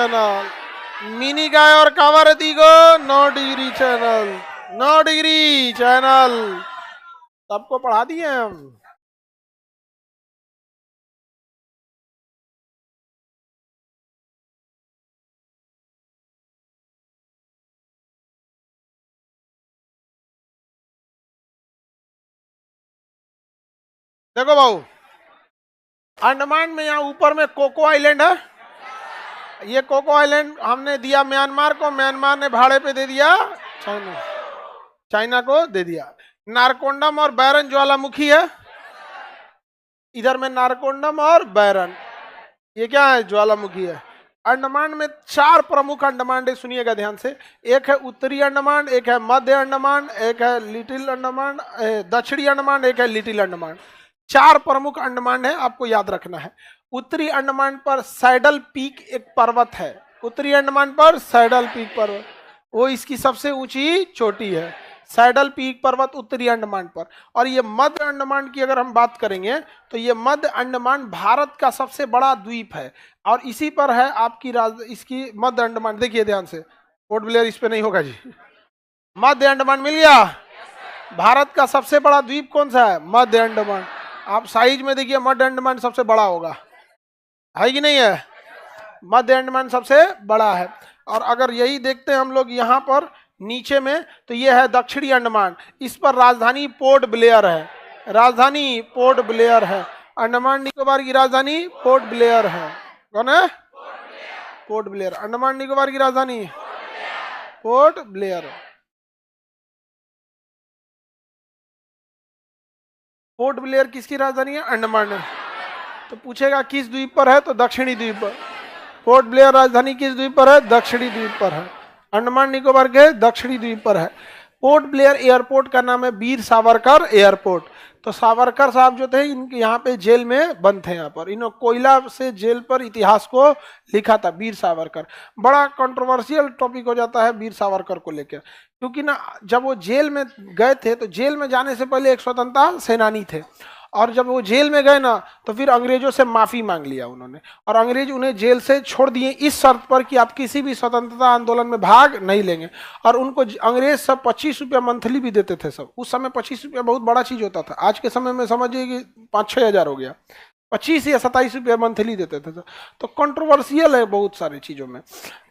Channel mini गाय और कावर दीगो 9 degree channel 9 degree channel सबको पढ़ा दिए हम। देखो भाऊ, अंडमान में यहाँ ऊपर में कोको आइलैंड है। ये कोको आइलैंड हमने दिया म्यांमार को, म्यांमार ने भाड़े पे दे दिया चाइना, चाइना को दे दिया। नारकोंडम और बैरन ज्वालामुखी है इधर में, नारकोंडम और बैरन, ये क्या है? ज्वालामुखी है। अंडमान में 4 प्रमुख अंडमान है, सुनिएगा ध्यान से। एक है उत्तरी अंडमान, एक है मध्य अंडमान, एक है लिटिल अंडमान, दक्षिणी अंडमान, एक है लिटिल अंडमान। 4 प्रमुख अंडमान है, आपको याद रखना है। उत्तरी अंडमान पर सैडल पीक एक पर्वत है, उत्तरी अंडमान पर सैडल पीक पर्वत, वो इसकी सबसे ऊंची चोटी है, सैडल पीक पर्वत उत्तरी अंडमान पर। और ये मध्य अंडमान की अगर हम बात करेंगे तो ये मध्य अंडमान भारत का सबसे बड़ा द्वीप है और इसी पर है आपकी इसकी मध्य अंडमान। देखिए ध्यान से, पोर्ट ब्लेयर इस पे नहीं होगा जी। मध्य अंडमान मिल गया। भारत का सबसे बड़ा द्वीप कौन सा है? मध्य अंडमान। आप साइज में देखिए, मध्य अंडमान सबसे बड़ा होगा, है कि नहीं है? मध्य अंडमान सबसे बड़ा है। और अगर यही देखते हैं हम लोग यहाँ पर नीचे में, तो ये है दक्षिणी अंडमान, इस पर राजधानी पोर्ट ब्लेयर है, राजधानी पोर्ट ब्लेयर है। अंडमान निकोबार की राजधानी पोर्ट ब्लेयर है। कौन है? Port Blair. अंडमान निकोबार की राजधानी पोर्ट ब्लेयर। पोर्ट ब्लेयर किसकी राजधानी है? अंडमान। तो पूछेगा किस द्वीप पर है, तो दक्षिणी द्वीप पर। पोर्ट ब्लेयर राजधानी किस द्वीप पर है? दक्षिणी द्वीप पर है, अंडमान निकोबार के दक्षिणी द्वीप पर है। पोर्ट ब्लेयर एयरपोर्ट का नाम है वीर सावरकर एयरपोर्ट। तो सावरकर साहब जो थे, इनके यहाँ पे जेल में बंद थे, यहाँ पर इन्होंने कोयला से जेल पर इतिहास को लिखा था, वीर सावरकर। बड़ा कंट्रोवर्शियल टॉपिक हो जाता है वीर सावरकर को लेकर, क्योंकि ना जब वो जेल में गए थे तो जेल में जाने से पहले एक स्वतंत्रता सेनानी थे, और जब वो जेल में गए ना तो फिर अंग्रेजों से माफी मांग लिया उन्होंने, और अंग्रेज उन्हें जेल से छोड़ दिए इस शर्त पर कि आप किसी भी स्वतंत्रता आंदोलन में भाग नहीं लेंगे। और उनको अंग्रेज सब 25 रुपया मंथली भी देते थे सब। उस समय 25 रुपया बहुत बड़ा चीज होता था, आज के समय में समझिए कि 5-6 हजार हो गया। 25 या 27 रुपया मंथली देते थे। तो कंट्रोवर्शियल है बहुत सारी चीजों में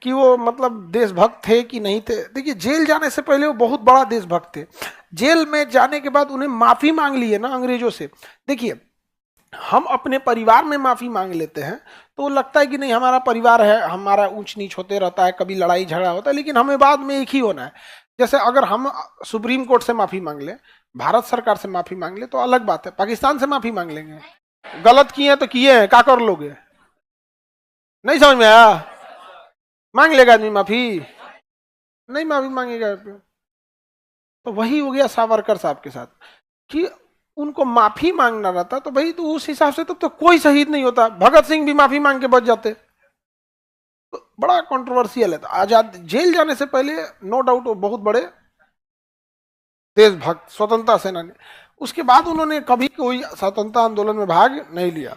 कि वो मतलब देशभक्त थे कि नहीं थे। देखिए, जेल जाने से पहले वो बहुत बड़ा देशभक्त थे, जेल में जाने के बाद उन्हें माफी मांग ली है ना अंग्रेजों से। देखिए, हम अपने परिवार में माफी मांग लेते हैं तो लगता है कि नहीं हमारा परिवार है, हमारा ऊंच नीच होते रहता है, कभी लड़ाई झगड़ा होता है, लेकिन हमें बाद में एक ही होना है। जैसे अगर हम सुप्रीम कोर्ट से माफी मांग लें, भारत सरकार से माफी मांग ले तो अलग बात है, पाकिस्तान से माफी मांग लेंगे, गलत किए हैं तो किए हैं, क्या कर लोगे? नहीं समझ में आया? मांग लेगा आदमी माफी? नहीं माफी मांगेगा। तो वही हो गया सावरकर साहब के साथ कि उनको माफी मांगना रहता, तो भाई तो उस हिसाब से तो कोई शहीद नहीं होता, भगत सिंह भी माफी मांग के बच जाते। तो बड़ा कंट्रोवर्शियल है। तो आजाद जेल जाने से पहले नो डाउट वो बहुत बड़े देशभक्त स्वतंत्रता सेनानी, उसके बाद उन्होंने कभी कोई स्वतंत्रता आंदोलन में भाग नहीं लिया,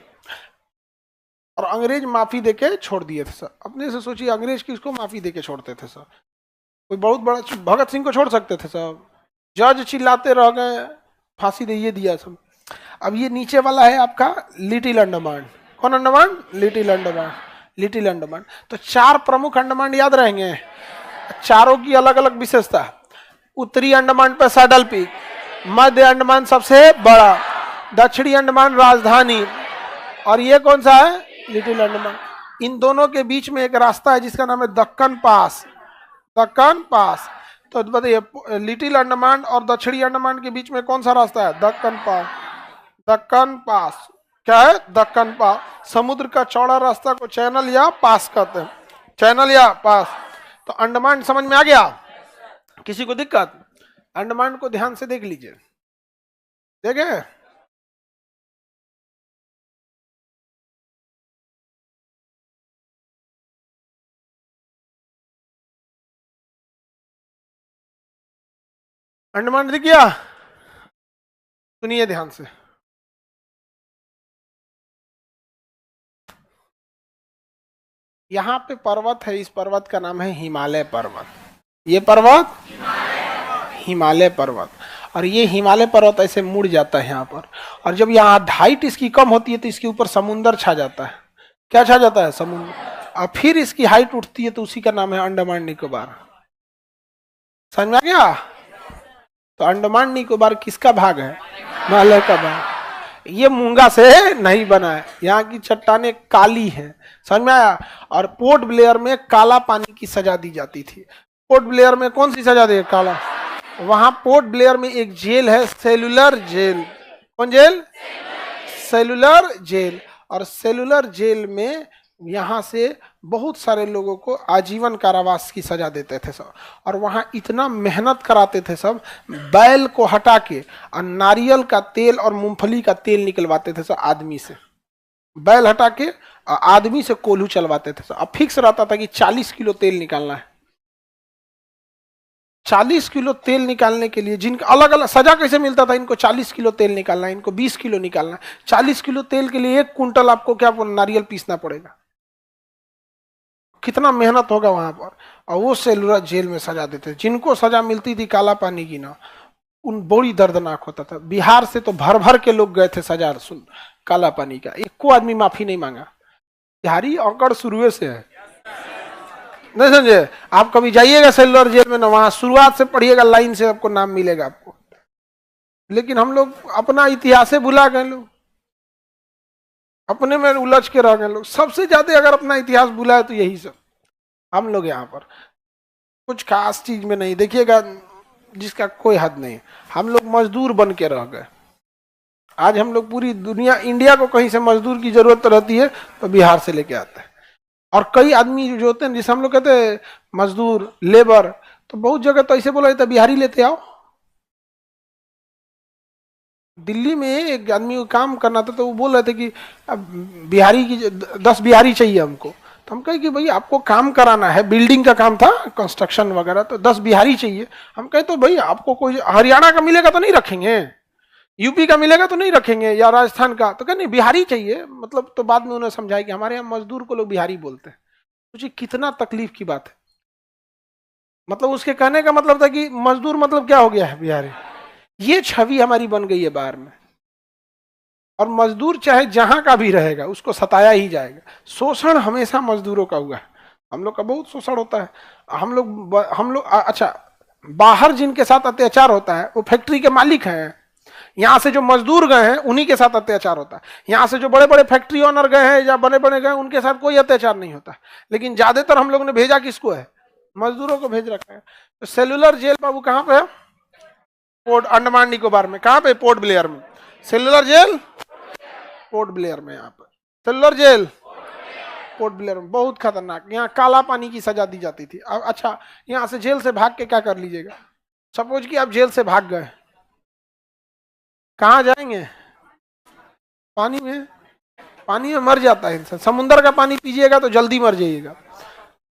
और अंग्रेज माफी देके छोड़ दिए थे सर। अपने से सोचिए, अंग्रेज किसको माफी देके छोड़ते थे सर? कोई बहुत बड़ा भगत सिंह को छोड़ सकते थे सब, जज चिल्लाते रह गए, फांसी दे दिया सब। अब ये नीचे वाला है आपका लिटिल अंडमान। कौन अंडमान? लिटिल अंडमान। लिटिल अंडमान। तो 4 प्रमुख अंडमान याद रहेंगे, चारों की अलग अलग विशेषता। उत्तरी अंडमान पर सैडल पीक, मध्य अंडमान सबसे बड़ा, दक्षिणी अंडमान राजधानी, और ये कौन सा है? लिटिल अंडमान। इन दोनों के बीच में एक रास्ता है जिसका नाम है दक्कन पास। दक्कन पास। तो बताइए, लिटिल अंडमान और दक्षिणी अंडमान के बीच में कौन सा रास्ता है? दक्कन पास। दक्कन पास क्या है? दक्कन पास। समुद्र का चौड़ा रास्ता को चैनल या पास कहते हैं, चैनल या पास। तो अंडमान समझ में आ गया? किसी को दिक्कत? अंडमान को ध्यान से देख लीजिए, देखे? अंडमान दिख गया? सुनिए ध्यान से, यहाँ पे पर्वत है, इस पर्वत का नाम है हिमालय पर्वत। ये पर्वत हिमालय पर्वत, और ये हिमालय पर्वत ऐसे मुड़ जाता है यहाँ पर, और जब यहाँ हाइट इसकी कम होती है तो इसके ऊपर समुंदर छा जाता है। क्या छा जाता है? समुद्र। और फिर इसकी हाइट उठती है तो उसी का नाम है अंडमान निकोबार। समझ में आ गया? तो अंडमान निकोबार किसका भाग है? हिमालय का भाग। ये मूंगा से नहीं बना है, यहाँ की चट्टानें काली हैं। समझ में आया? और पोर्ट ब्लेयर में काला पानी की सजा दी जाती थी। पोर्ट ब्लेयर में कौन सी सजा दी? काला। वहां पोर्ट ब्लेयर में एक जेल है, सेलुलर जेल। कौन जेल? Cellular jail. और सेलुलर जेल में यहां से बहुत सारे लोगों को आजीवन कारावास की सजा देते थे सब। और वहां इतना मेहनत कराते थे सब, बैल को हटा के और नारियल का तेल और मूंगफली का तेल निकलवाते थे सब आदमी से। बैल हटा के आदमी से कोल्हू चलवाते थे सब। अब फिक्स रहता था कि 40 किलो तेल निकालना है। 40 किलो तेल निकालने के लिए जिनका अलग अलग सजा कैसे मिलता था, इनको 40 किलो तेल निकालना है, इनको 20 किलो निकालना है। 40 किलो तेल के लिए 1 कुंटल आपको क्या नारियल पीसना पड़ेगा। कितना मेहनत होगा वहां पर। और वो सेलुलर जेल में सजा देते। जिनको सजा मिलती थी काला पानी की ना, उन बड़ी दर्दनाक होता था। बिहार से तो भर भर के लोग गए थे सजा सुन काला पानी का, एक को आदमी माफी नहीं मांगा। बिहारी औकड़ शुरू से है, नहीं समझे? आप कभी जाइएगा सेलुलर जेल में ना, वहां शुरुआत से पढ़िएगा, लाइन से आपको नाम मिलेगा आपको। लेकिन हम लोग अपना इतिहास भुला गए, लोग अपने में उलझ के रह गए। लोग सबसे ज्यादा अगर अपना इतिहास भुला है तो यही सब हम लोग यहाँ पर कुछ खास चीज में नहीं देखिएगा, जिसका कोई हद नहीं। हम लोग मजदूर बन के रह गए। आज हम लोग पूरी दुनिया, इंडिया को कहीं से मजदूर की जरूरत रहती है तो बिहार से लेके आते हैं। और कई आदमी जो होते हैं, जिसे हम लोग कहते हैं मजदूर, लेबर, तो बहुत जगह तो ऐसे बोला जाता है बिहारी लेते आओ। दिल्ली में एक आदमी को काम करना था तो वो बोल रहे थे कि अब बिहारी की 10 बिहारी चाहिए हमको। तो हम कहे कि भाई आपको काम कराना है, बिल्डिंग का काम था, कंस्ट्रक्शन वगैरह, तो 10 बिहारी चाहिए। हम कहे तो भाई आपको कोई हरियाणा का मिलेगा तो नहीं रखेंगे, यूपी का मिलेगा तो नहीं रखेंगे, या राजस्थान का, तो कहने बिहारी चाहिए। मतलब तो बाद में उन्हें समझाया कि हमारे यहाँ मजदूर को लोग बिहारी बोलते हैं। मुझे कितना तकलीफ की बात है। मतलब उसके कहने का मतलब था कि मजदूर मतलब क्या हो गया है? बिहारी। ये छवि हमारी बन गई है बाहर में। और मजदूर चाहे जहां का भी रहेगा उसको सताया ही जाएगा। शोषण हमेशा मजदूरों का हुआ है। हम लोग का बहुत शोषण होता है। हम लोग अच्छा, बाहर जिनके साथ अत्याचार होता है वो फैक्ट्री के मालिक हैं। यहाँ से जो मजदूर गए हैं उन्हीं के साथ अत्याचार होता है। यहाँ से जो बड़े बड़े फैक्ट्री ओनर गए हैं या बड़े बड़े गए उनके साथ कोई अत्याचार नहीं होता। लेकिन ज्यादातर हम लोगों ने भेजा किसको है? मजदूरों को भेज रखा है। तो सेलुलर जेल बाबू कहाँ पे है? पोर्ट अंडमान निकोबार में। कहाँ पे? पोर्ट ब्लेयर में। सेलुलर जेल पोर्ट ब्लेयर में। यहाँ पे सेलुलर जेल पोर्ट ब्लेयर में। बहुत खतरनाक। यहाँ काला पानी की सजा दी जाती थी। अब अच्छा, यहाँ से जेल से भाग के क्या कर लीजिएगा? सपोज कि आप जेल से भाग गए, कहाँ जाएंगे? पानी में। पानी में मर जाता है इंसान। समुद्र का पानी पीजिएगा तो जल्दी मर जाइएगा।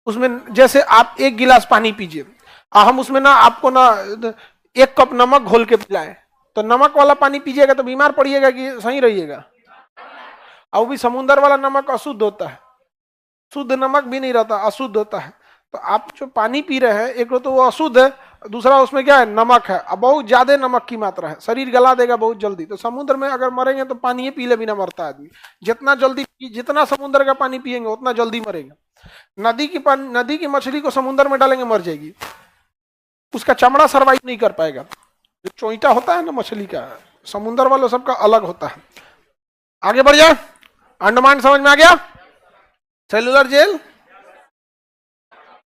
उसमें जैसे आप 1 गिलास पानी पीजिए, हम उसमें ना आपको ना 1 कप नमक घोल के पिलाएं, तो नमक वाला पानी पीजिएगा तो बीमार पड़िएगा कि सही रहिएगा? और भी समुद्र वाला नमक अशुद्ध होता है, शुद्ध नमक भी नहीं रहता, अशुद्ध होता है। तो आप जो पानी पी रहे हैं, एक तो वो अशुद्ध है, दूसरा उसमें क्या है? नमक है। अब बहुत ज्यादा नमक की मात्रा है, शरीर गला देगा बहुत जल्दी। तो समुद्र में अगर मरेंगे तो पानी ही पी ले बिना मरता आदमी। जितना जल्दी, जितना समुद्र का पानी पिएंगे उतना जल्दी मरेगा। नदी की मछली को समुद्र में डालेंगे मर जाएगी, उसका चमड़ा सर्वाइव नहीं कर पाएगा। जो चोइटा होता है ना मछली का, समुद्र वालों सबका अलग होता है। आगे बढ़ जाए। अंडमान समझ में आ गया? सेलुलर जेल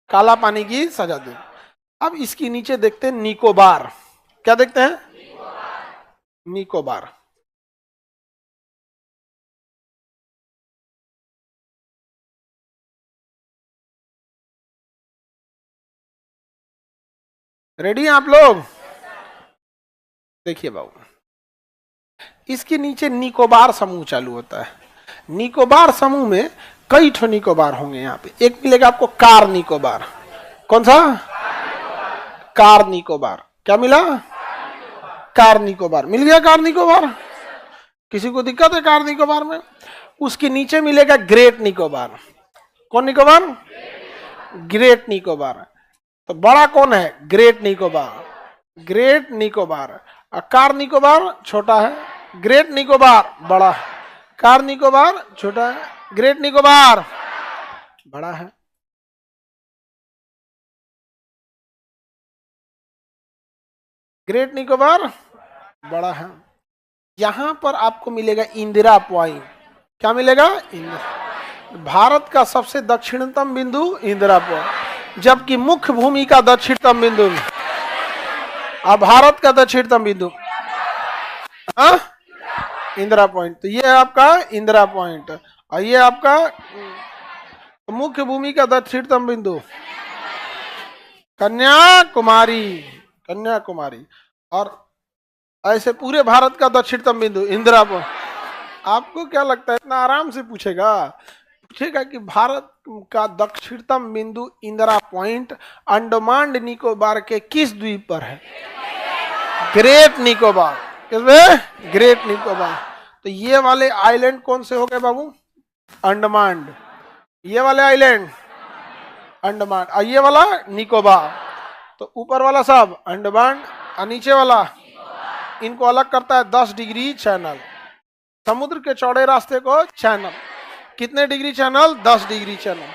काला पानी की सजा दे। अब इसकी नीचे देखते हैं निकोबार। क्या देखते हैं? निकोबार। रेडी हैं आप लोग? देखिए बाबू, इसके नीचे निकोबार समूह चालू होता है। निकोबार समूह में कई ठो निकोबार होंगे। यहाँ पे एक मिलेगा आपको कार निकोबार। कौन सा? कार निकोबार। क्या मिला? कार निकोबार मिल गया। कार निकोबार। किसी को दिक्कत है कार निकोबार में? उसके नीचे मिलेगा ग्रेट निकोबार। कौन निकोबार? ग्रेट निकोबार। तो बड़ा कौन है? ग्रेट निकोबार। ग्रेट निकोबार। और कार निकोबार छोटा है, ग्रेट निकोबार बड़ा है। कार निकोबार छोटा है, ग्रेट निकोबार बड़ा है। ग्रेट निकोबार बड़ा है। यहां पर आपको मिलेगा इंदिरा पॉइंट। क्या मिलेगा? इंदिरा। भारत का सबसे दक्षिणतम बिंदु इंदिरा पॉइंट, जबकि मुख्य भूमि का दक्षिणतम बिंदु। अब भारत का दक्षिणतम बिंदु इंदिरा पॉइंट। तो ये है आपका इंदिरा पॉइंट, और ये आपका मुख्य भूमि का दक्षिणतम बिंदु कन्याकुमारी। कन्याकुमारी। और ऐसे पूरे भारत का दक्षिणतम बिंदु इंदिरा पॉइंट। आपको क्या लगता है इतना आराम से पूछेगा? पूछेगा कि भारत का दक्षिणतम बिंदु इंदिरा पॉइंट अंडमान निकोबार के किस द्वीप पर है? ग्रेट निकोबार। किसमें? ग्रेट निकोबार। तो ये वाले आइलैंड कौन से हो गए बाबू? अंडमान। ये वाले आइलैंड अंडमान, और ये वाला निकोबार। तो ऊपर वाला सब अंडमान, और नीचे वाला, इनको अलग करता है 10 डिग्री चैनल। समुद्र के चौड़े रास्ते को चैनल। कितने डिग्री चैनल? 10 degree channel.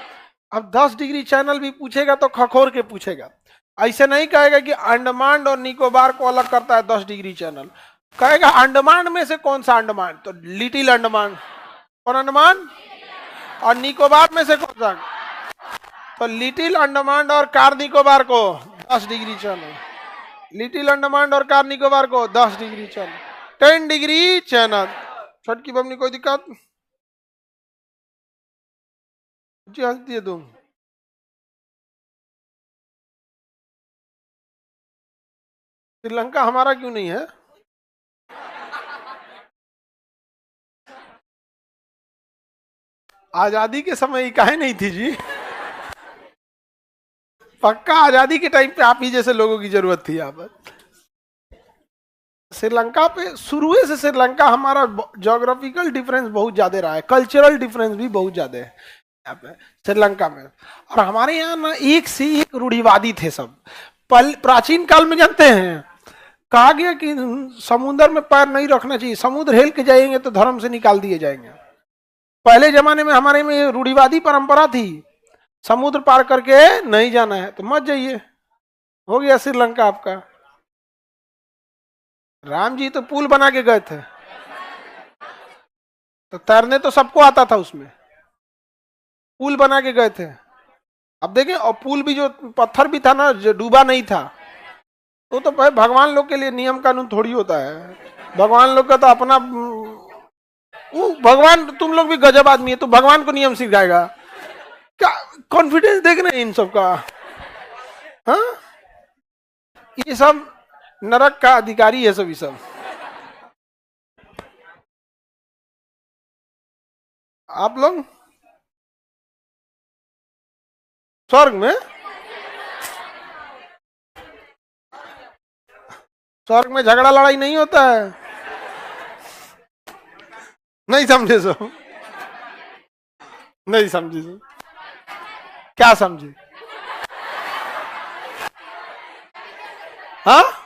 अब 10 डिग्री चैनल भी पूछेगा तो खखोर के पूछेगा, ऐसे नहीं कहेगा कि अंडमान और निकोबार को अलग करता है 10 डिग्री चैनल। कहेगा अंडमान में से कौन सा अंडमान? तो लिटिल अंडमान। कौन अंडमान? और निकोबार में से कौन सा? तो लिटिल अंडमान और कार निकोबार को 10 डिग्री चैनल। लिटिल अंडमान और कार निकोबार को 10 डिग्री चैनल, 10 डिग्री चैनल। छटकी बमनी कोई दिक्कत? जी हंसती है तुम। श्रीलंका हमारा क्यों नहीं है? आजादी के समय इकाई नहीं थी जी। पक्का आजादी के टाइम पे आप ही जैसे लोगों की जरूरत थी यहाँ पर। श्रीलंका पे शुरू से श्रीलंका हमारा ज्योग्राफिकल डिफरेंस बहुत ज्यादा रहा है, कल्चरल डिफरेंस भी बहुत ज्यादा है यहाँ पे श्रीलंका में। और हमारे यहाँ ना एक से एक रूढ़िवादी थे सब। प्राचीन काल में जानते हैं कहा गया कि समुद्र में पैर नहीं रखना चाहिए, समुद्र हेल के जाएंगे तो धर्म से निकाल दिए जाएंगे। पहले जमाने में हमारे में रूढ़िवादी परंपरा थी, समुद्र पार करके नहीं जाना है तो मत जाइए। हो गया श्रीलंका आपका। राम जी तो पुल बना के गए थे, तो तैरने तो सबको आता था, उसमें पुल बना के गए थे। अब देखें, और पुल भी जो पत्थर भी था ना, जो डूबा नहीं था, तो भाई भगवान लोग के लिए नियम कानून थोड़ी होता है। भगवान लोग का तो अपना, भगवान, तुम लोग भी गजब आदमी है तो भगवान को नियम सिखाएगा क्या? कॉन्फिडेंस देख रहे हैं इन सब का। हाँ, ये सब नरक का अधिकारी है सभी सब। आप लोग स्वर्ग में, स्वर्ग में झगड़ा लड़ाई नहीं होता है। नहीं समझे सो? नहीं समझे सो? क्या समझे? हाँ,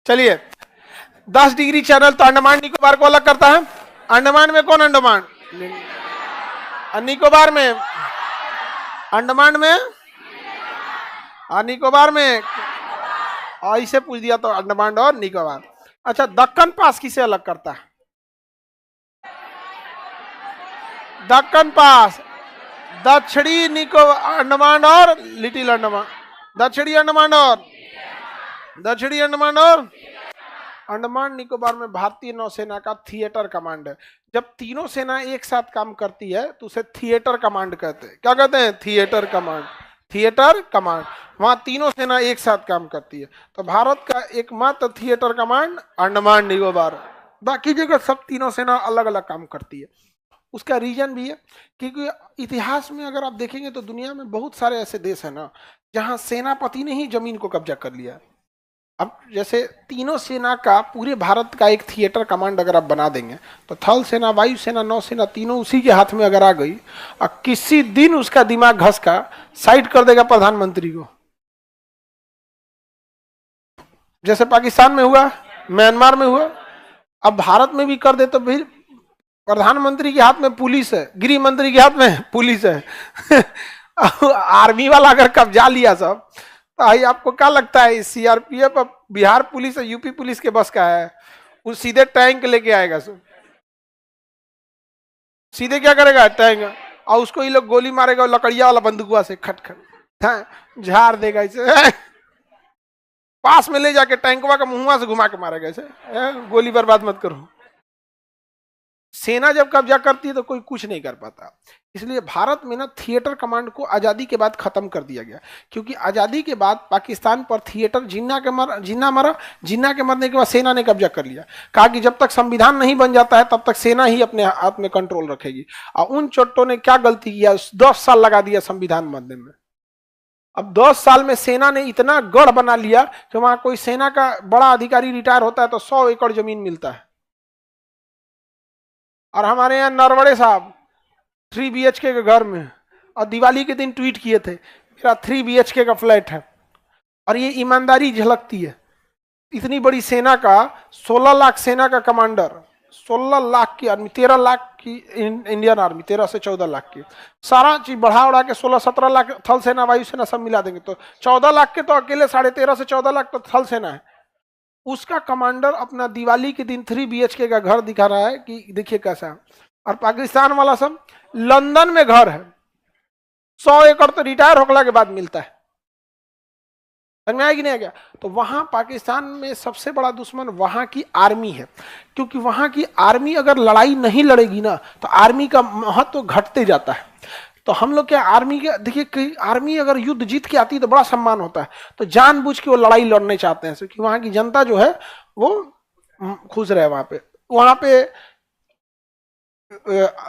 चलिए 10 डिग्री चैनल तो अंडमान निकोबार को अलग करता है। अंडमान में कौन? अंडमान। निकोबार में, अंडमान में और निकोबार में, और इसे पूछ दिया तो अंडमान और निकोबार। अच्छा, दक्कन पास किसे अलग करता है? दक्कन पास दक्षिणी अंडमान और लिटिल अंडमान। दक्षिणी अंडमान और अंडमान निकोबार में भारतीय नौसेना का थिएटर कमांड है। जब तीनों सेना एक साथ काम करती है तो उसे थिएटर कमांड कहते हैं। क्या कहते हैं? Theatre command. थिएटर कमांड, वहां तीनों सेना एक साथ काम करती है। तो भारत का एकमात्र थिएटर कमांड अंडमान निकोबार, बाकी जगह सब तीनों सेना अलग अलग काम करती है। उसका रीजन भी है क्योंकि इतिहास में अगर आप देखेंगे तो दुनिया में बहुत सारे ऐसे देश है ना जहां सेनापति ने ही जमीन को कब्जा कर लिया। अब जैसे तीनों सेना का पूरे भारत का एक थिएटर कमांड अगर आप बना देंगे तो थल सेना, वायु सेना, नौसेना तीनों उसी के हाथ में अगर आ गई और किसी दिन उसका दिमाग घस का साइड कर देगा प्रधानमंत्री को, जैसे पाकिस्तान में हुआ, म्यांमार में हुआ, अब भारत में भी कर दे तो फिर प्रधानमंत्री के हाथ में पुलिस है, गृह मंत्री के हाथ में पुलिस है आर्मी वाला अगर कब्जा लिया सब तो भाई आपको क्या लगता है सीआरपीएफ बिहार पुलिस और यूपी पुलिस के बस का है? वो सीधे टैंक लेके आएगा सब, सीधे क्या करेगा टैंक, और उसको ये लोग गोली मारेगा लकड़िया वाला बंदूकुआ से खट खट झाड़ देगा इसे पास में ले जाके टैंकवा का मुंहवा से घुमा के मारेगा इसे, गोली बर्बाद मत करो। सेना जब कब्जा करती है तो कोई कुछ नहीं कर पाता। इसलिए भारत में ना थिएटर कमांड को आजादी के बाद खत्म कर दिया गया, क्योंकि आजादी के बाद पाकिस्तान पर थिएटर जिन्ना के मरने के बाद सेना ने कब्जा कर लिया। कहा कि जब तक संविधान नहीं बन जाता है तब तक सेना ही अपने हाथ में कंट्रोल रखेगी। और उन चोट्टों ने क्या गलती किया, 10 साल लगा दिया संविधान बनने में। अब 10 साल में सेना ने इतना गढ़ बना लिया कि वहां कोई सेना का बड़ा अधिकारी रिटायर होता है तो 100 एकड़ जमीन मिलता है। और हमारे यहाँ नरवड़े साहब 3 BHK के घर में, और दिवाली के दिन ट्वीट किए थे मेरा 3 BHK का फ्लैट है। और ये ईमानदारी झलकती है। इतनी बड़ी सेना का 16 लाख सेना का कमांडर, 16 लाख की आर्मी, 13 लाख की इंडियन आर्मी, 13 से 14 लाख की, सारा चीज बढ़ा उड़ा के 16-17 लाख थल सेना वायु सेना सब मिला देंगे तो 14 लाख के तो अकेले 13.5 से 14 लाख तो थल सेना है। उसका कमांडर अपना दिवाली के दिन 3 BHK का घर दिखा रहा है कि देखिए कैसा है। और पाकिस्तान वाला सब लंदन में घर है, 100 एकड़ तो रिटायर होने के बाद मिलता है। समझ में आया कि नहीं आ गया? तो वहां पाकिस्तान में सबसे बड़ा दुश्मन वहां की आर्मी है, क्योंकि वहां की आर्मी अगर लड़ाई नहीं लड़ेगी ना तो आर्मी का महत्व तो घटते जाता है। तो हम लोग क्या आर्मी के, देखिए आर्मी अगर युद्ध जीत के आती है तो बड़ा सम्मान होता है, तो जानबूझ के वो लड़ाई लड़ने चाहते हैं क्योंकि वहां की जनता जो है वो खुश रहे। वहां पे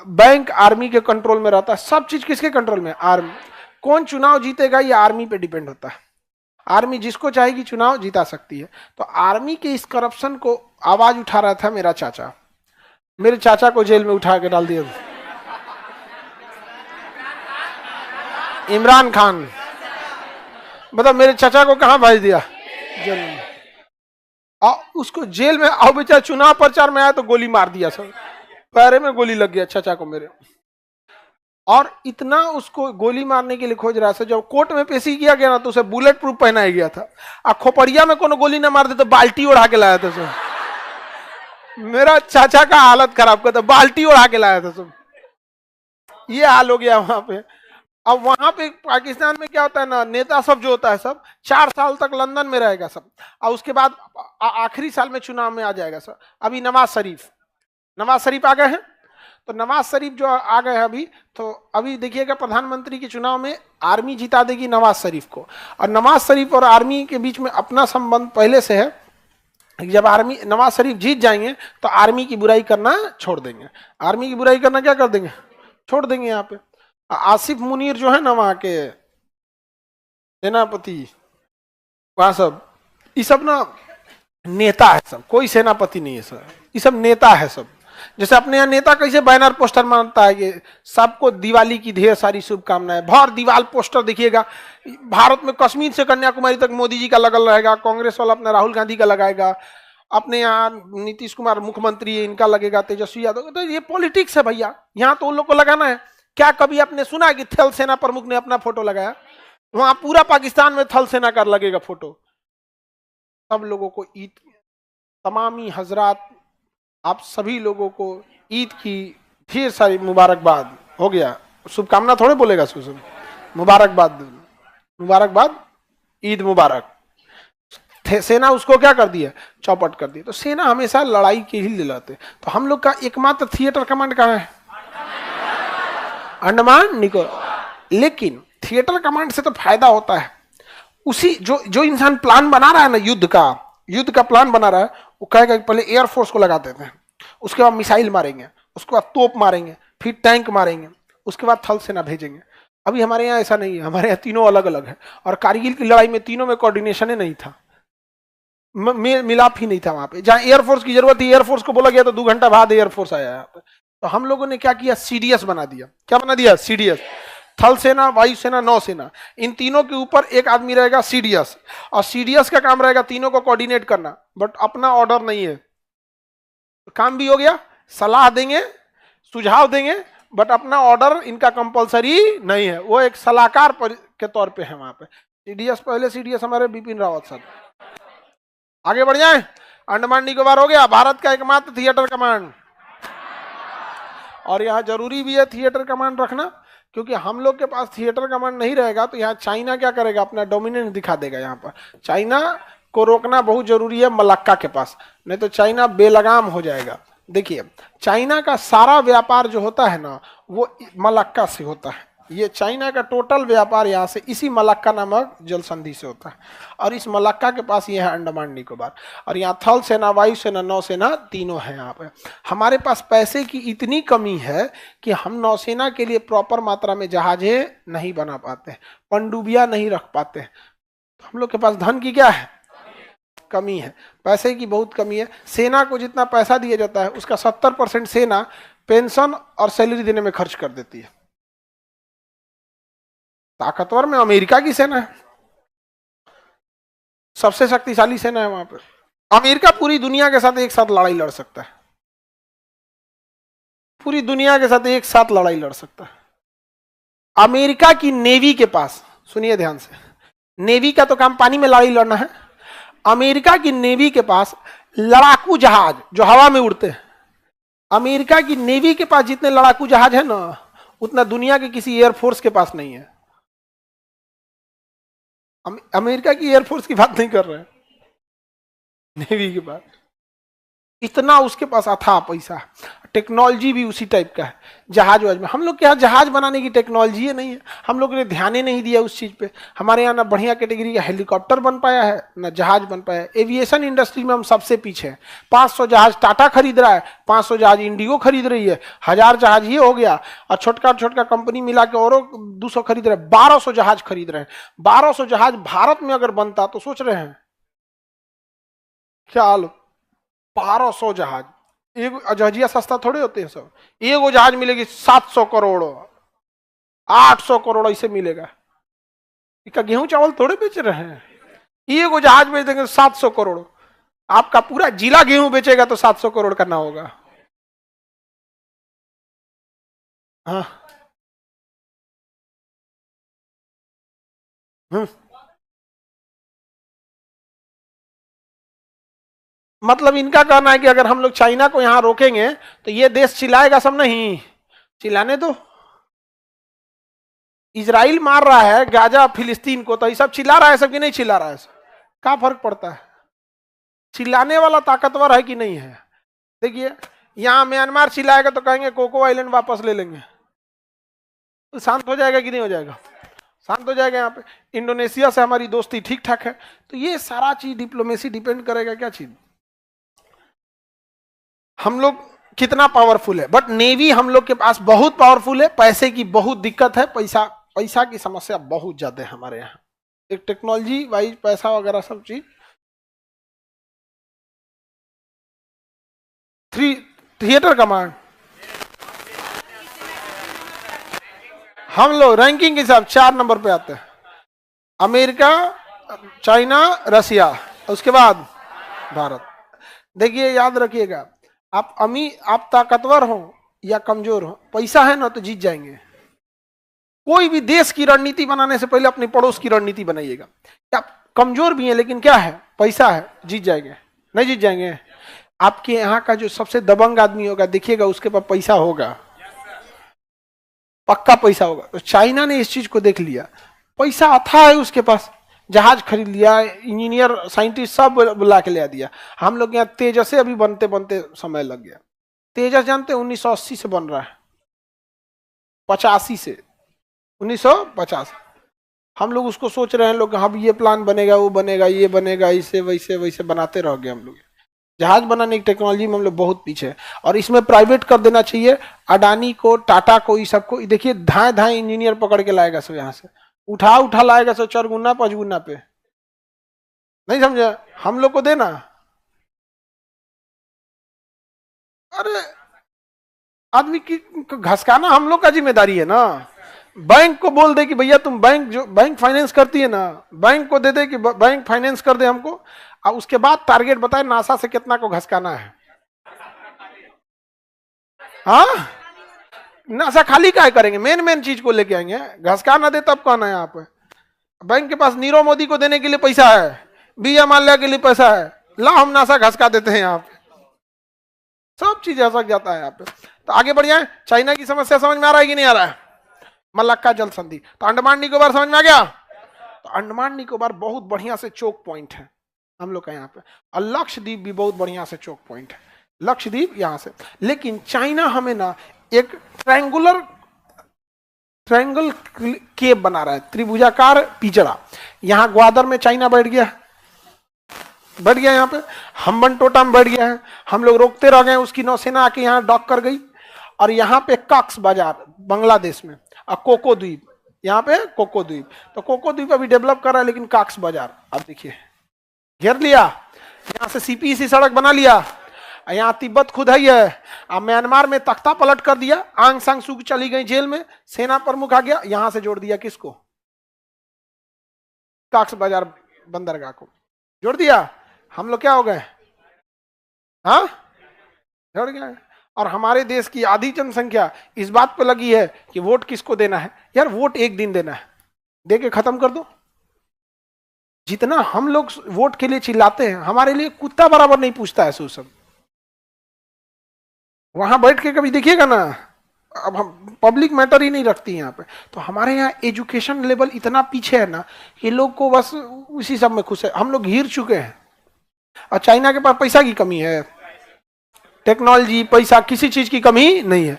बैंक आर्मी के कंट्रोल में रहता है, सब चीज किसके कंट्रोल में? आर्मी। कौन चुनाव जीतेगा ये आर्मी पे डिपेंड होता है। आर्मी जिसको चाहेगी चुनाव जिता सकती है। तो आर्मी के इस करप्शन को आवाज उठा रहा था मेरा चाचा। मेरे चाचा को जेल में उठा के डाल दिया इमरान खान। मतलब मेरे चाचा को कहां भेज दिया? जेल में। और उसको जेल में आओ बेचारा, चुनाव प्रचार में आया तो गोली मार दिया, सब पैरे में गोली लग गया चाचा को मेरे। और इतना उसको गोली मारने के लिए खोज रहा था। जब कोर्ट में पेशी किया गया ना तो उसे बुलेट प्रूफ पहनाया गया था। और खोपड़िया में कोनो गोली ना मार दे तो बाल्टी उड़ा के लाया था सब। मेरा चाचा का हालत खराब कर था, बाल्टी उड़ा के लाया था सब। ये हाल हो गया वहां पे। अब वहां पे पाकिस्तान में क्या होता है ना, नेता सब जो होता है सब 4 साल तक लंदन में रहेगा सब, और उसके बाद आखिरी साल में चुनाव में आ जाएगा सब। अभी नवाज शरीफ आ गए हैं, तो नवाज शरीफ जो आ गए हैं अभी, तो अभी देखिएगा प्रधानमंत्री के चुनाव में आर्मी जिता देगी नवाज शरीफ को। और नवाज शरीफ और आर्मी के बीच में अपना संबंध पहले से है। जब नवाज शरीफ जीत जाएंगे तो आर्मी की बुराई करना छोड़ देंगे। आर्मी की बुराई करना क्या कर देंगे? छोड़ देंगे। यहाँ पे आसिफ मुनीर जो है ना वहां के सेनापति, वहां सब ये सब ना नेता है सब, कोई सेनापति नहीं है सर, ये सब नेता है सब। जैसे अपने यहाँ नेता कैसे बैनर पोस्टर मानता है कि सबको दिवाली की ढेर सारी शुभकामनाएं, भर दीवार पोस्टर देखिएगा। भारत में कश्मीर से कन्याकुमारी तक मोदी जी का लगल रहेगा, कांग्रेस वाला अपना राहुल गांधी का लगाएगा, अपने यहाँ नीतीश कुमार मुख्यमंत्री है इनका लगेगा, तेजस्वी यादव। तो ये पॉलिटिक्स है भैया, यहाँ तो उन लोग को लगाना है। क्या कभी आपने सुना कि थल सेना प्रमुख ने अपना फोटो लगाया? वहां पूरा पाकिस्तान में थल सेना का लगेगा फोटो। सब लोगों को ईद, तमामी हजरात, आप सभी लोगों को ईद की ढेर सारी मुबारकबाद। हो गया, शुभकामना थोड़े बोलेगा सुसम, मुबारकबाद, ईद मुबारक। सेना उसको क्या कर दिया? चौपट कर दिया। तो सेना हमेशा लड़ाई के ही दिलाते। तो हम लोग का एकमात्र थिएटर कमांड कहाँ है? अंडमान निकोबार। लेकिन थिएटर कमांड से तो फायदा होता है, उसी जो इंसान प्लान बना रहा है ना, युद्ध का प्लान बना रहा है, वो कहेगा कि पहले एयरफोर्स को लगा देते हैं, उसके बाद मिसाइल मारेंगे, उसके बाद तोप मारेंगे, फिर टैंक मारेंगे, उसके बाद थल सेना भेजेंगे। अभी हमारे यहाँ ऐसा नहीं है, हमारे यहाँ तीनों अलग अलग है। और कारगिल की लड़ाई में तीनों में कोऑर्डिनेशन ही नहीं था। मिलाप ही नहीं था वहां पे। जहां एयरफोर्स की जरूरत थी एयरफोर्स को बोला गया तो 2 घंटा बाद एयरफोर्स आया यहाँ पे। तो हम लोगों ने क्या किया, सीडीएस बना दिया। क्या बना दिया? सीडीएस। थल सेना, वायुसेना, नौसेना, इन तीनों के ऊपर एक आदमी रहेगा सीडीएस, और सीडीएस का काम रहेगा तीनों को कोऑर्डिनेट करना, बट अपना ऑर्डर नहीं है। तो काम भी हो गया, सलाह देंगे, सुझाव देंगे, बट अपना ऑर्डर इनका कंपलसरी नहीं है, वो एक सलाहकार के तौर पे है वहां पे। सीडीएस, पहले सीडीएस हमारे बिपिन रावत साहब। आगे बढ़ जाए, अंडमान निकोबार हो गया, भारत का एकमात्र थिएटर कमांड। और यहाँ जरूरी भी है थिएटर कमांड रखना, क्योंकि हम लोग के पास थिएटर कमांड नहीं रहेगा तो यहाँ चाइना क्या करेगा, अपना डोमिनेंस दिखा देगा। यहाँ पर चाइना को रोकना बहुत जरूरी है मलक्का के पास, नहीं तो चाइना बेलगाम हो जाएगा। देखिए, चाइना का सारा व्यापार जो होता है ना, वो मलक्का से होता है। ये चाइना का टोटल व्यापार यहाँ से इसी मलक्का नामक जल संधि से होता है, और इस मलक्का के पास ये है अंडमान निकोबार। और यहाँ थल सेना, वायुसेना, नौसेना तीनों है यहाँ पे। हमारे पास पैसे की इतनी कमी है कि हम नौसेना के लिए प्रॉपर मात्रा में जहाजें नहीं बना पाते, पनडुबियां नहीं रख पाते। तो हम लोग के पास धन की क्या है, कमी है, पैसे की बहुत कमी है। सेना को जितना पैसा दिया जाता है उसका 70% सेना पेंशन और सैलरी देने में खर्च कर देती है। ताकतवर में अमेरिका की सेना है, सबसे शक्तिशाली सेना है वहां पर। अमेरिका पूरी दुनिया के साथ एक साथ लड़ाई लड़ सकता है, पूरी दुनिया के साथ एक साथ लड़ाई लड़ सकता है। अमेरिका की नेवी के पास, सुनिए ध्यान से, नेवी का तो काम पानी में लड़ाई लड़ना है। अमेरिका की नेवी के पास लड़ाकू जहाज जो हवा में उड़ते हैं, अमेरिका की नेवी के पास जितने लड़ाकू जहाज है ना, उतना दुनिया के किसी एयरफोर्स के पास नहीं है। अमेरिका की एयरफोर्स की बात नहीं कर रहे हैं, नेवी के पास इतना उसके पास अथाह पैसा, टेक्नोलॉजी भी उसी टाइप का है। जहाज वाज में हम लोग के यहाँ जहाज बनाने की टेक्नोलॉजी है नहीं है, हम लोग ने ध्यान ही नहीं दिया उस चीज पे। हमारे यहाँ ना बढ़िया कैटेगरी का हेलीकॉप्टर बन पाया है, ना जहाज बन पाया है। एविएशन इंडस्ट्री में हम सबसे पीछे हैं। 500 जहाज टाटा खरीद रहा है, 500 जहाज इंडिगो खरीद रही है, 1000 जहाज ये हो गया, और छोटका छोटका कंपनी मिला के और 200 खरीद रहे हैं, 1200 जहाज खरीद रहे हैं। 1200 जहाज भारत में अगर बनता तो सोच रहे हैं क्या हाल, 1200 जहाज। एक जहाजिया सस्ता थोड़े होते हैं सब, एगो जहाज मिलेगी 700 करोड़, 800 करोड़ ऐसे मिलेगा। इसका गेहूं चावल थोड़े बेच रहे हैं, एगो जहाज बेच देंगे 700 करोड़। आपका पूरा जिला गेहूं बेचेगा तो 700 करोड़ करना होगा। हाँ, मतलब इनका कहना है कि अगर हम लोग चाइना को यहां रोकेंगे तो ये देश चिल्लाएगा सब, नहीं चिल्लाने दो। इजराइल मार रहा है गाजा फिलिस्तीन को, तो ये सब चिल्ला रहा है सब कि नहीं चिल्ला रहा है? क्या फर्क पड़ता है? चिल्लाने वाला ताकतवर है कि नहीं है? देखिए, यहां म्यांमार चिल्लाएगा तो कहेंगे कोको आइलैंड वापस ले लेंगे, तो शांत हो जाएगा कि नहीं हो जाएगा? शांत हो जाएगा। यहाँ पे इंडोनेशिया से हमारी दोस्ती ठीक ठाक है। तो ये सारा चीज डिप्लोमेसी डिपेंड करेगा क्या चीज, हम लोग कितना पावरफुल है। बट नेवी हम लोग के पास बहुत पावरफुल है, पैसे की बहुत दिक्कत है, पैसा की समस्या बहुत ज्यादा है हमारे यहाँ। एक टेक्नोलॉजी वाइज पैसा वगैरह सब चीज। थिएटर कमांड, हम लोग रैंकिंग के हिसाब 4 नंबर पे आते हैं। अमेरिका, चाइना, रसिया, उसके बाद भारत। देखिए याद रखिएगा, आप ताकतवर हो या कमजोर हो, पैसा है ना तो जीत जाएंगे। कोई भी देश की रणनीति बनाने से पहले अपने पड़ोस की रणनीति बनाइएगा। आप कमजोर भी हैं लेकिन क्या है, पैसा है, जीत जाएंगे। नहीं जीत जाएंगे? आपके यहाँ का जो सबसे दबंग आदमी होगा, देखिएगा उसके पास पैसा होगा, पक्का पैसा होगा। तो चाइना ने इस चीज को देख लिया, पैसा अथाह है उसके पास, जहाज खरीद लिया, इंजीनियर साइंटिस्ट सब बुला के ले दिया। हम लोग यहाँ तेजस से अभी बनते बनते समय लग गया। तेजस जानते 1980 से बन रहा है, 85 से 1950। हम लोग उसको सोच रहे हैं लोग, हाँ ये प्लान बनेगा, वो बनेगा, ये बनेगा, इसे वैसे वैसे बनाते रह गए हम लोग। जहाज बनाने की टेक्नोलॉजी में हम लोग बहुत पीछे है, और इसमें प्राइवेट कर देना चाहिए। अडानी को, टाटा को, ये सबको देखिए, धाए धाए इंजीनियर पकड़ के लाएगा सब, यहाँ से उठा लाएगा सब 4 गुना 5 गुना पे। नहीं समझे, हम लोग को देना। अरे आदमी की घसकाना हम लोग का जिम्मेदारी है ना। बैंक को बोल दे कि भैया तुम बैंक, जो बैंक फाइनेंस करती है ना, बैंक को दे दे कि बैंक फाइनेंस कर दे हमको, और उसके बाद टारगेट बताए नासा से कितना को घसकाना है। हाँ, नासा खाली काय करेंगे, मेन मेन चीज को लेके आएंगे। घसका ना दे तब कौन है यहाँ पे। बैंक के पास नीरव मोदी को देने के लिए पैसा है, बीएम माल्या के लिए पैसा है, ला हम नासा घसका देते हैं यहाँ पे। सब चीज ऐसा जाता है यहाँ पे। तो आगे बढ़ जाए। चाइना की समस्या समझ में आ रहा है कि नहीं आ रहा है? मलक्का जल संधि। तो अंडमान निकोबार समझ में आ गया। तो अंडमान निकोबार बहुत बढ़िया से चोक पॉइंट है हम लोग का यहाँ पे, और लक्षद्वीप भी बहुत बढ़िया से चोक पॉइंट है। लक्षद्वीप यहां से, लेकिन चाइना हमें ना एक ट्रायंगल केप बना रहा है, त्रिभुजाकार पिछड़ा। यहां ग्वादर में चाइना बैठ गया, यहाँ पे हम्बनटोटा में बैठ गया है। हम लोग रोकते रह गए, उसकी नौसेना आके यहाँ डॉक कर गई। और यहाँ पे कॉक्स बाजार बांग्लादेश में, और कोको द्वीप, यहाँ पे कोको द्वीप। तो कोको द्वीप अभी डेवलप कर रहा है, लेकिन कॉक्स बाजार अब देखिए घेर लिया। यहाँ से सीपीसी सड़क बना लिया, यहाँ तिब्बत खुद है। अब म्यांमार में तख्ता पलट कर दिया, आंग सांग सू चली गई जेल में, सेना प्रमुख आ गया, यहां से जोड़ दिया किसको? कॉक्स बाजार बंदरगाह को जोड़ दिया। हम लोग क्या हो गए? हाँ, जोड़ गए। और हमारे देश की आधी जनसंख्या इस बात पे लगी है कि वोट किसको देना है। यार वोट एक दिन देना है, दे के खत्म कर दो। जितना हम लोग वोट के लिए चिल्लाते हैं, हमारे लिए कुत्ता बराबर नहीं पूछता है सब। वहां बैठ के कभी देखिएगा ना, अब हम पब्लिक मैटर ही नहीं रखती यहाँ पे। तो हमारे यहाँ एजुकेशन लेवल इतना पीछे है ना, ये लोग को बस उसी सब में खुश है। हम लोग घिर चुके हैं। और चाइना के पास पैसा की कमी है, टेक्नोलॉजी, पैसा, किसी चीज की कमी नहीं है।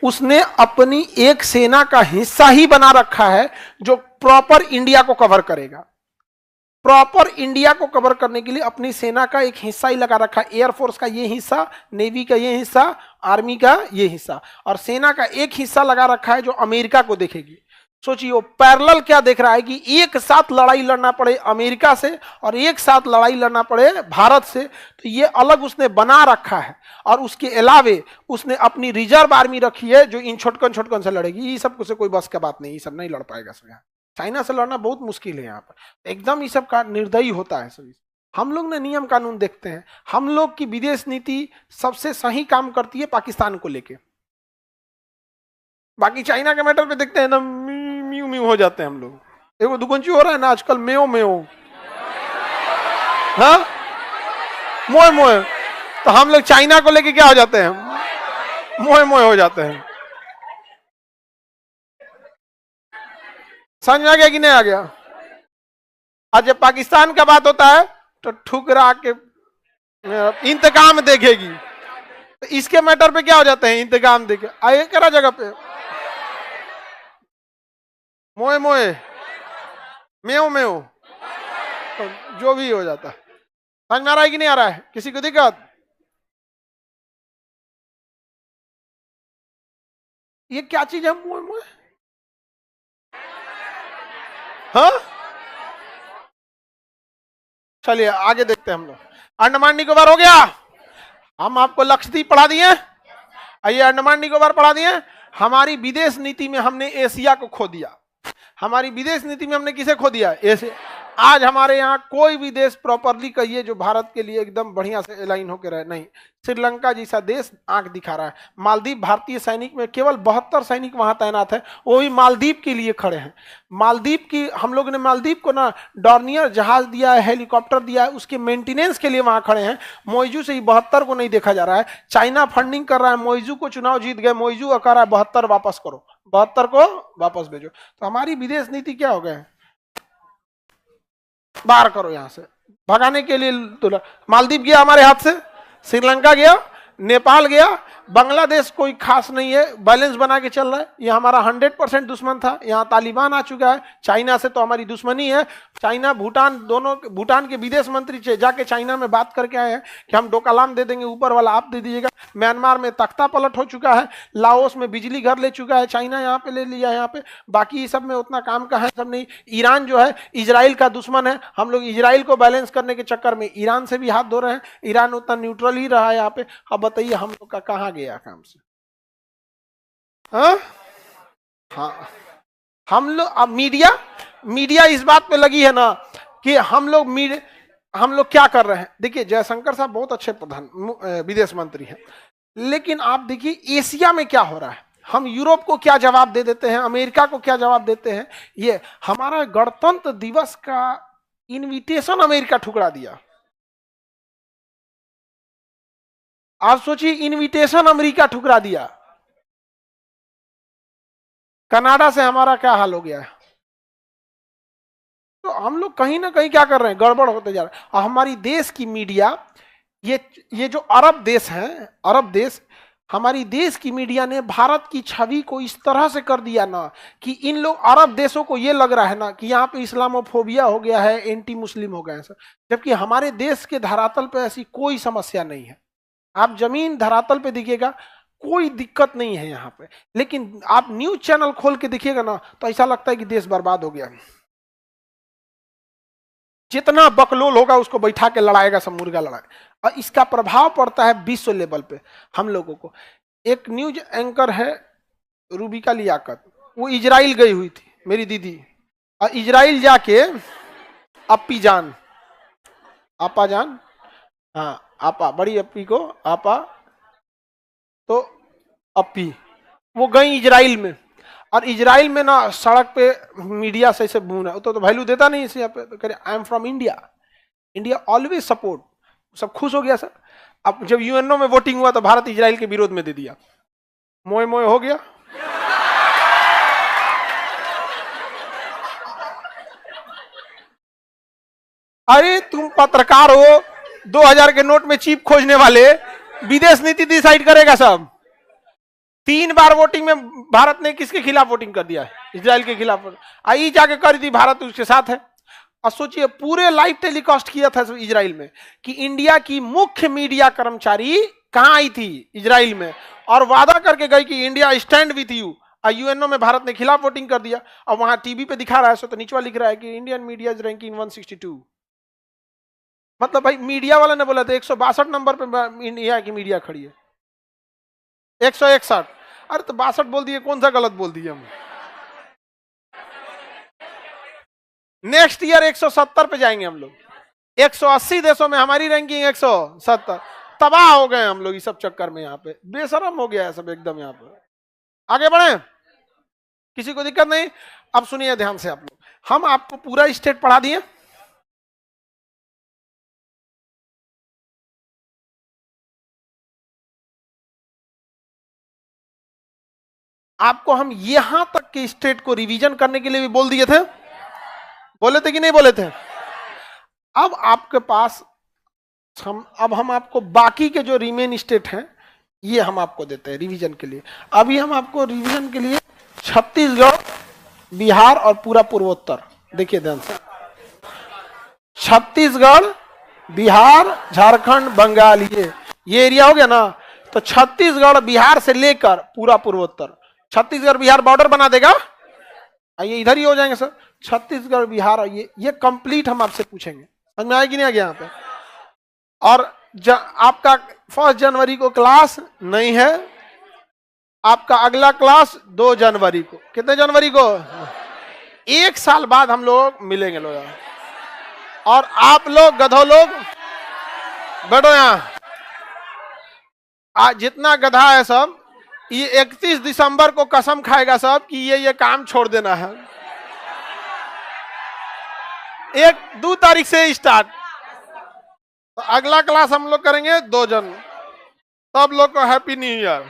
उसने अपनी एक सेना का हिस्सा ही बना रखा है जो प्रॉपर इंडिया को कवर करेगा। प्रॉपर इंडिया को कवर करने के लिए अपनी सेना का एक हिस्सा ही लगा रखा है। एयरफोर्स का ये हिस्सा, नेवी का ये हिस्सा, आर्मी का ये हिस्सा, और सेना का एक हिस्सा लगा रखा है जो अमेरिका को देखेगी। सोचिए पैरेलल क्या देख रहा है कि एक साथ लड़ाई लड़ना पड़े अमेरिका से और एक साथ लड़ाई लड़ना पड़े भारत से। तो ये अलग उसने बना रखा है। और उसके अलावे उसने अपनी रिजर्व आर्मी रखी है जो इन छोटकन से लड़ेगी। ये सब से कोई बस का बात नहीं, ये सब नहीं लड़ पाएगा। चाइना से लड़ना बहुत मुश्किल है यहाँ पर, एकदम ये सब का निर्दयी होता है सभी। हम लोग ने नियम कानून देखते हैं। हम लोग की विदेश नीति सबसे सही काम करती है पाकिस्तान को लेके। बाकी चाइना के मैटर पे देखते हैं ना, म्यू म्यू हो जाते हैं हम लोग। देखो दुगुंची हो रहा है ना आजकल, मेओ मेओ, हाँ मोए मोए। तो हम लोग चाइना को लेके क्या हो जाते हैं? मोए मोए हो जाते हैं। समझ में आ गया कि नहीं आ गया? आज जब पाकिस्तान का बात होता है तो ठुकरा के इंतकाम देखेगी। तो इसके मैटर पे क्या हो जाते हैं? इंतकाम देखे आए करा जगह पे मोए मोए, मेओ मेओ, तो जो भी हो जाता है। समझ में आ रहा है कि नहीं आ रहा है? किसी को दिक्कत? ये क्या चीज है मोए मोए? हाँ, चलिए आगे देखते हैं हम लोग। अंडमान निकोबार हो गया। हम आपको लक्षद्वीप पढ़ा दिए, आइए अंडमान निकोबार पढ़ा दिए। हमारी विदेश नीति में हमने एशिया को खो दिया। हमारी विदेश नीति में हमने किसे खो दिया? एशिया। आज हमारे यहाँ कोई भी देश प्रॉपरली कहिए जो भारत के लिए एकदम बढ़िया से अलाइन होकर रहे, नहीं। श्रीलंका जैसा देश आंख दिखा रहा है। मालदीव, भारतीय सैनिक में केवल 72 सैनिक वहां तैनात है, वो भी मालदीव के लिए खड़े हैं। मालदीव की हम लोग ने मालदीव को ना डॉर्नियर जहाज दिया है, हेलीकॉप्टर दिया है, उसके मेंटेनेंस के लिए वहां खड़े हैं। मोइजू से ही 72 को नहीं देखा जा रहा है। चाइना फंडिंग कर रहा है, मोइजू को चुनाव जीत गए, मोइजू कह रहा है 72 वापस करो, 72 को वापस भेजो। तो हमारी विदेश नीति क्या हो गए? बाहर करो यहां से, भगाने के लिए। तो मालदीव गया हमारे हाथ से, श्रीलंका गया, नेपाल गया, बांग्लादेश कोई खास नहीं है, बैलेंस बना के चल रहा है। ये हमारा 100% दुश्मन था, यहाँ तालिबान आ चुका है। चाइना से तो हमारी दुश्मनी है। चाइना भूटान दोनों, भूटान के विदेश मंत्री जाके चाइना में बात करके आए हैं कि हम डोकलाम दे देंगे, ऊपर वाला आप दे दीजिएगा। म्यांमार में तख्ता पलट हो चुका है, लाओस में बिजली घर ले चुका है, चाइना यहाँ पे ले लिया है यहाँ पे। बाकी सब में उतना काम का है सब नहीं। ईरान जो है इजराइल का दुश्मन है, हम लोग इजराइल को बैलेंस करने के चक्कर में ईरान से भी हाथ धो रहे हैं। ईरान उतना न्यूट्रल ही रहा है यहाँ पे। अब बताइए हम लोग का कहाँ गया काम से? हाँ, हम लोग अब मीडिया इस बात पे लगी है ना कि हम लोग क्या कर रहे हैं। देखिए जयशंकर साहब बहुत अच्छे प्रधान विदेश मंत्री हैं, लेकिन आप देखिए एशिया में क्या हो रहा है। हम यूरोप को क्या जवाब दे देते हैं, अमेरिका को क्या जवाब देते हैं। ये हमारा गणतंत्र दिवस का इनविटेशन अमेरिका ठुकरा दिया। आप सोचिए, इनविटेशन अमेरिका ठुकरा दिया। कनाडा से हमारा क्या हाल हो गया है। तो हम लोग कहीं ना कहीं क्या कर रहे हैं, गड़बड़ होते जा रहा है। और हमारी देश की मीडिया, ये जो अरब देश हैं, अरब देश, हमारी देश की मीडिया ने भारत की छवि को इस तरह से कर दिया ना कि इन लोग अरब देशों को ये लग रहा है ना कि यहाँ पे इस्लामोफोबिया हो गया है, एंटी मुस्लिम हो गया है सर। जबकि हमारे देश के धरातल पे ऐसी कोई समस्या नहीं है। आप जमीन धरातल पे देखिएगा, कोई दिक्कत नहीं है यहाँ पे। लेकिन आप न्यूज चैनल खोल के देखिएगा ना तो ऐसा लगता है कि देश बर्बाद हो गया। जितना बकलोल होगा उसको बैठा के लड़ाएगा, सब मुर्गा लड़ाए। और इसका प्रभाव पड़ता है विश्व लेवल पे हम लोगों को। एक न्यूज एंकर है रूबिका लियाकत, वो इजराइल गई हुई थी, मेरी दीदी। और इजराइल जाके अपी जान, आपा जान, हाँ आपा, बड़ी अपी को आपा, तो अपी वो गई इजराइल में। और इजराइल में ना सड़क पे मीडिया से बोल तो वैल्यू देता नहीं इसे। यहाँ पे तो कह रहे I am from India, India always support. सब खुश हो गया सर। अब जब यूएनओ में वोटिंग हुआ तो भारत इजराइल के विरोध में दे दिया, मोए मोए हो गया। अरे तुम पत्रकार हो, 2000 के नोट में चीप खोजने वाले, विदेश नीति डिसाइड करेगा सब। 3 बार वोटिंग में भारत ने किसके खिलाफ वोटिंग कर दिया है? इजराइल के खिलाफ। आई जाके कर दी, भारत उसके साथ है। और सोचिए पूरे लाइव टेलीकास्ट किया था इजराइल में कि इंडिया की मुख्य मीडिया कर्मचारी कहां आई थी इजराइल में, और वादा करके गई कि इंडिया स्टैंड विथ यू। और यूएनओ में भारत ने खिलाफ वोटिंग कर दिया। और वहां टीवी पे दिखा रहा है, तो नीचे लिख रहा है कि इंडियन मीडिया इज रैंकिंग 162। मतलब भाई मीडिया वाला ने बोला था 162 नंबर पे इंडिया की मीडिया खड़ी है, 161। अरे तो 62 बोल दिए, कौन सा गलत बोल दिए हम। नेक्स्ट ईयर 170 पे जाएंगे हम लोग। 180 देशों में हमारी रैंकिंग 170। तबाह हो गए हम लोग इस सब चक्कर में। यहाँ पे बेशरम हो गया है सब एकदम। यहाँ पे आगे बढ़े, किसी को दिक्कत नहीं। अब सुनिए ध्यान से आप लोग, हम आपको पूरा स्टेट पढ़ा दिए। आपको हम यहां तक के स्टेट को रिवीजन करने के लिए भी बोल दिए थे, बोले थे कि नहीं बोले थे। अब आपके पास हम आपको बाकी के जो रिमेन स्टेट हैं ये हम आपको देते हैं रिवीजन के लिए। अभी हम आपको रिवीजन के लिए छत्तीसगढ़, बिहार और पूरा पूर्वोत्तर, देखिए ध्यान से, छत्तीसगढ़, बिहार, झारखंड, बंगाल, ये एरिया हो गया ना। तो छत्तीसगढ़ बिहार से लेकर पूरा पूर्वोत्तर, छत्तीसगढ़ बिहार बॉर्डर बना देगा। ये इधर ही हो जाएंगे सर, छत्तीसगढ़ बिहार। ये कंप्लीट हम आपसे पूछेंगे, समझ में आएगी नहीं आगे यहाँ पे। और आपका 1 जनवरी को क्लास नहीं है, आपका अगला क्लास 2 जनवरी को। कितने जनवरी को? 1 साल बाद हम लोग मिलेंगे लोग। और आप लोग गधो लोग बैठो यहाँ, आज जितना गधा है सब, ये 31 दिसंबर को कसम खाएगा सब कि ये काम छोड़ देना है। 1-2 तारीख से स्टार्ट। तो अगला क्लास हम लोग करेंगे 2 जनवरी। सब लोग को हैप्पी न्यू ईयर।